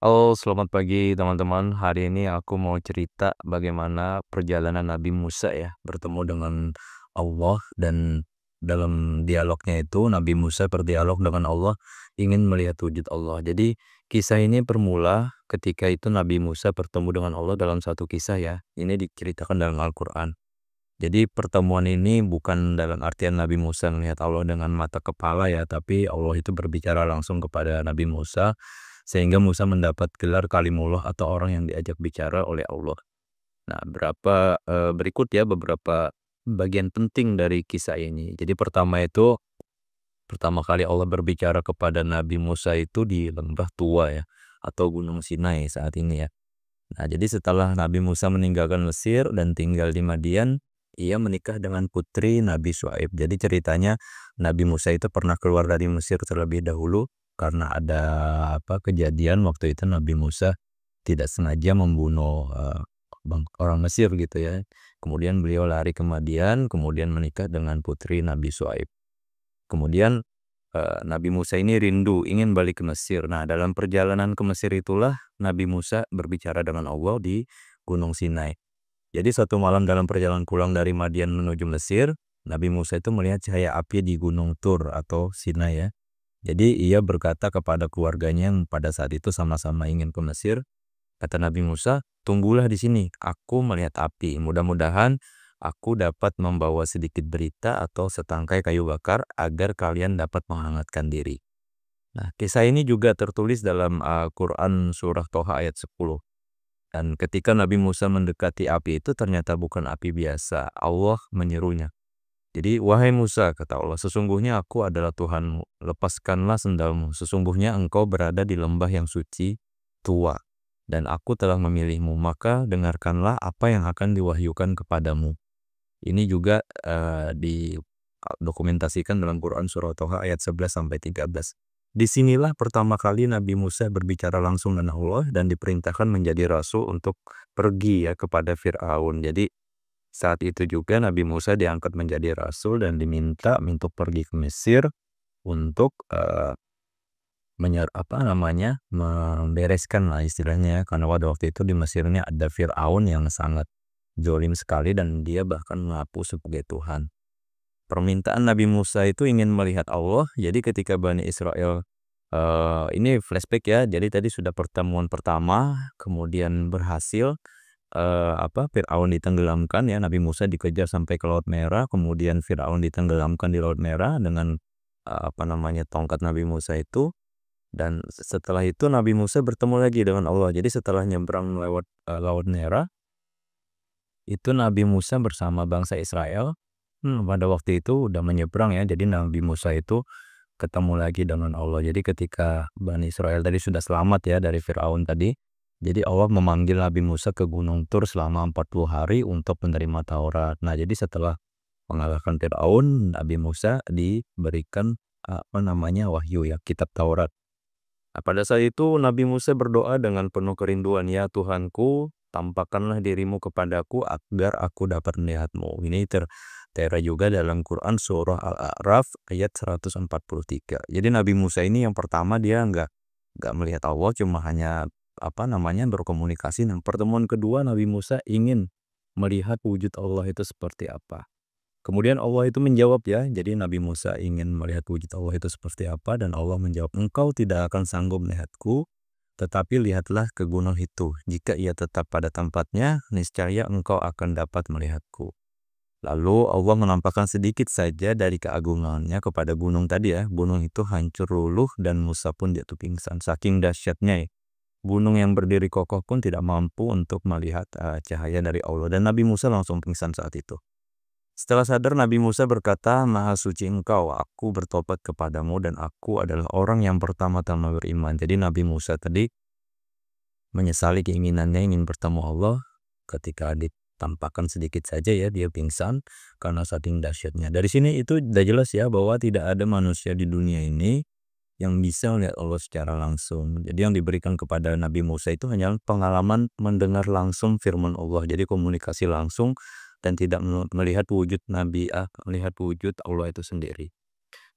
Halo, selamat pagi teman-teman. Hari ini aku mau cerita bagaimana perjalanan Nabi Musa ya bertemu dengan Allah, dan dalam dialognya itu Nabi Musa berdialog dengan Allah ingin melihat wujud Allah. Jadi kisah ini bermula ketika itu Nabi Musa bertemu dengan Allah dalam satu kisah ya. Ini diceritakan dalam Al-Qur'an. Jadi pertemuan ini bukan dalam artian Nabi Musa melihat Allah dengan mata kepala ya, tapi Allah itu berbicara langsung kepada Nabi Musa, sehingga Musa mendapat gelar kalimullah atau orang yang diajak bicara oleh Allah. Nah, berikut ya beberapa bagian penting dari kisah ini. Jadi pertama kali Allah berbicara kepada Nabi Musa itu di lembah tua ya, atau Gunung Sinai saat ini ya. Nah, jadi setelah Nabi Musa meninggalkan Mesir dan tinggal di Madian, ia menikah dengan putri Nabi Syuaib. Jadi ceritanya Nabi Musa itu pernah keluar dari Mesir terlebih dahulu karena ada kejadian waktu itu Nabi Musa tidak sengaja membunuh orang Mesir gitu ya. Kemudian beliau lari ke Madian, kemudian menikah dengan putri Nabi Syuaib. Kemudian Nabi Musa ini rindu ingin balik ke Mesir. Nah, dalam perjalanan ke Mesir itulah Nabi Musa berbicara dengan Allah di Gunung Sinai. Jadi suatu malam dalam perjalanan pulang dari Madian menuju Mesir, Nabi Musa itu melihat cahaya api di Gunung Tur atau Sinai ya. Jadi ia berkata kepada keluarganya yang pada saat itu sama-sama ingin ke Mesir, kata Nabi Musa, "Tunggulah di sini, aku melihat api. Mudah-mudahan aku dapat membawa sedikit berita atau setangkai kayu bakar agar kalian dapat menghangatkan diri." Nah, kisah ini juga tertulis dalam Quran surah Toha ayat 10. Dan ketika Nabi Musa mendekati api itu ternyata bukan api biasa. Allah menyerunya. Jadi, "Wahai Musa," kata Allah, "sesungguhnya aku adalah Tuhanmu. Lepaskanlah sendalmu. Sesungguhnya engkau berada di lembah yang suci, tua. Dan aku telah memilihmu. Maka dengarkanlah apa yang akan diwahyukan kepadamu." Ini juga didokumentasikan dalam Quran surah Toha ayat 11-13. Disinilah pertama kali Nabi Musa berbicara langsung dengan Allah dan diperintahkan menjadi rasul untuk pergi ya kepada Fir'aun. Jadi saat itu juga Nabi Musa diangkat menjadi rasul dan diminta untuk pergi ke Mesir untuk membereskan lah istilahnya ya, karena pada waktu itu di Mesir ini ada Fir'aun yang sangat jolim sekali dan dia bahkan mengaku sebagai Tuhan. Permintaan Nabi Musa itu ingin melihat Allah. Jadi ketika Bani Israel ini flashback ya. Jadi tadi sudah pertemuan pertama, kemudian berhasil Firaun ditenggelamkan ya. Nabi Musa dikejar sampai ke Laut Merah, kemudian Firaun ditenggelamkan di Laut Merah dengan tongkat Nabi Musa itu. Dan setelah itu Nabi Musa bertemu lagi dengan Allah. Jadi setelah nyebrang lewat Laut Merah, itu Nabi Musa bersama bangsa Israel pada waktu itu udah menyeberang ya. Jadi Nabi Musa itu ketemu lagi dengan Allah. Jadi ketika Bani Israel tadi sudah selamat ya dari Firaun tadi, jadi Allah memanggil Nabi Musa ke Gunung Tur selama 40 hari untuk menerima Taurat. Nah, jadi setelah mengalahkan Firaun, Nabi Musa diberikan wahyu ya, kitab Taurat. Nah, pada saat itu Nabi Musa berdoa dengan penuh kerinduan, "Ya Tuhanku, tampakkanlah dirimu kepadaku agar aku dapat melihatmu." Ini tertera juga dalam Quran surah Al-A'raf ayat 143. Jadi Nabi Musa ini yang pertama dia nggak melihat Allah, cuma hanya berkomunikasi. Nah, pertemuan kedua Nabi Musa ingin melihat wujud Allah itu seperti apa. Kemudian Allah itu menjawab ya, jadi Nabi Musa ingin melihat wujud Allah itu seperti apa, dan Allah menjawab, "Engkau tidak akan sanggup melihatku, tetapi lihatlah ke gunung itu. Jika ia tetap pada tempatnya, niscaya engkau akan dapat melihatku." Lalu Allah menampakkan sedikit saja dari keagungannya kepada gunung tadi ya. Gunung itu hancur luluh dan Musa pun jatuh pingsan. Saking dahsyatnya ya. Gunung yang berdiri kokoh pun tidak mampu untuk melihat cahaya dari Allah. Dan Nabi Musa langsung pingsan saat itu. Setelah sadar, Nabi Musa berkata, "Maha suci engkau, aku bertobat kepadamu dan aku adalah orang yang pertama-tama beriman." Jadi Nabi Musa tadi menyesali keinginannya ingin bertemu Allah. Ketika ditampakkan sedikit saja ya, dia pingsan karena saking dahsyatnya. Dari sini itu sudah jelas ya bahwa tidak ada manusia di dunia ini yang bisa melihat Allah secara langsung. Jadi yang diberikan kepada Nabi Musa itu hanya pengalaman mendengar langsung firman Allah. Jadi komunikasi langsung dan tidak melihat wujud melihat wujud Allah itu sendiri.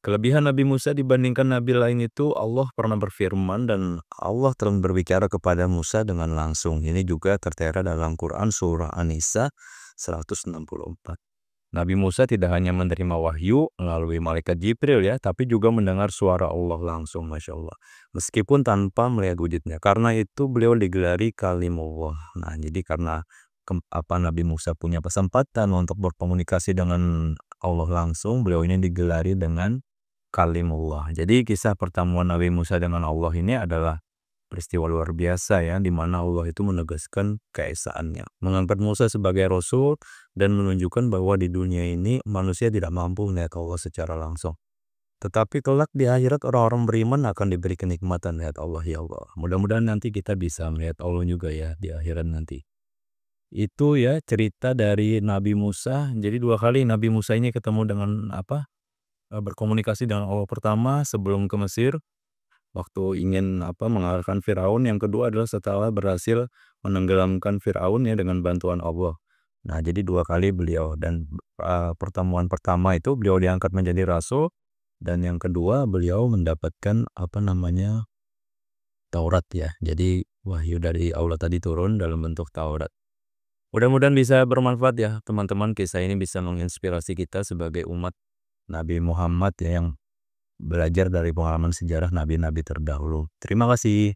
Kelebihan Nabi Musa dibandingkan nabi lain itu Allah pernah berfirman dan Allah telah berbicara kepada Musa dengan langsung. Ini juga tertera dalam Quran surah An-Nisa 164. Nabi Musa tidak hanya menerima wahyu melalui malaikat Jibril ya, tapi juga mendengar suara Allah langsung, Masya Allah. Meskipun tanpa melihat wujudnya. Karena itu beliau digelari Kalimullah. Nah, jadi karena Nabi Musa punya kesempatan untuk berkomunikasi dengan Allah langsung, beliau ini digelari dengan Kalimullah. Jadi kisah pertemuan Nabi Musa dengan Allah ini adalah peristiwa luar biasa ya, di mana Allah itu menegaskan keesaannya, mengangkat Musa sebagai Rasul dan menunjukkan bahwa di dunia ini manusia tidak mampu melihat Allah secara langsung. Tetapi kelak di akhirat orang-orang beriman akan diberi kenikmatan melihat Allah ya Allah. Mudah-mudahan nanti kita bisa melihat Allah juga ya di akhirat nanti. Itu ya cerita dari Nabi Musa. Jadi 2 kali Nabi Musa ini ketemu dengan berkomunikasi dengan Allah. Pertama sebelum ke Mesir, waktu ingin mengalahkan Firaun. Yang kedua adalah setelah berhasil menenggelamkan Firaun ya dengan bantuan Allah. Nah, jadi 2 kali beliau, dan pertemuan pertama itu beliau diangkat menjadi rasul, dan yang kedua beliau mendapatkan Taurat ya. Jadi wahyu dari Allah tadi turun dalam bentuk Taurat. Mudah-mudahan bisa bermanfaat ya teman-teman. Kisah ini bisa menginspirasi kita sebagai umat Nabi Muhammad ya, yang belajar dari pengalaman sejarah nabi-nabi terdahulu. Terima kasih.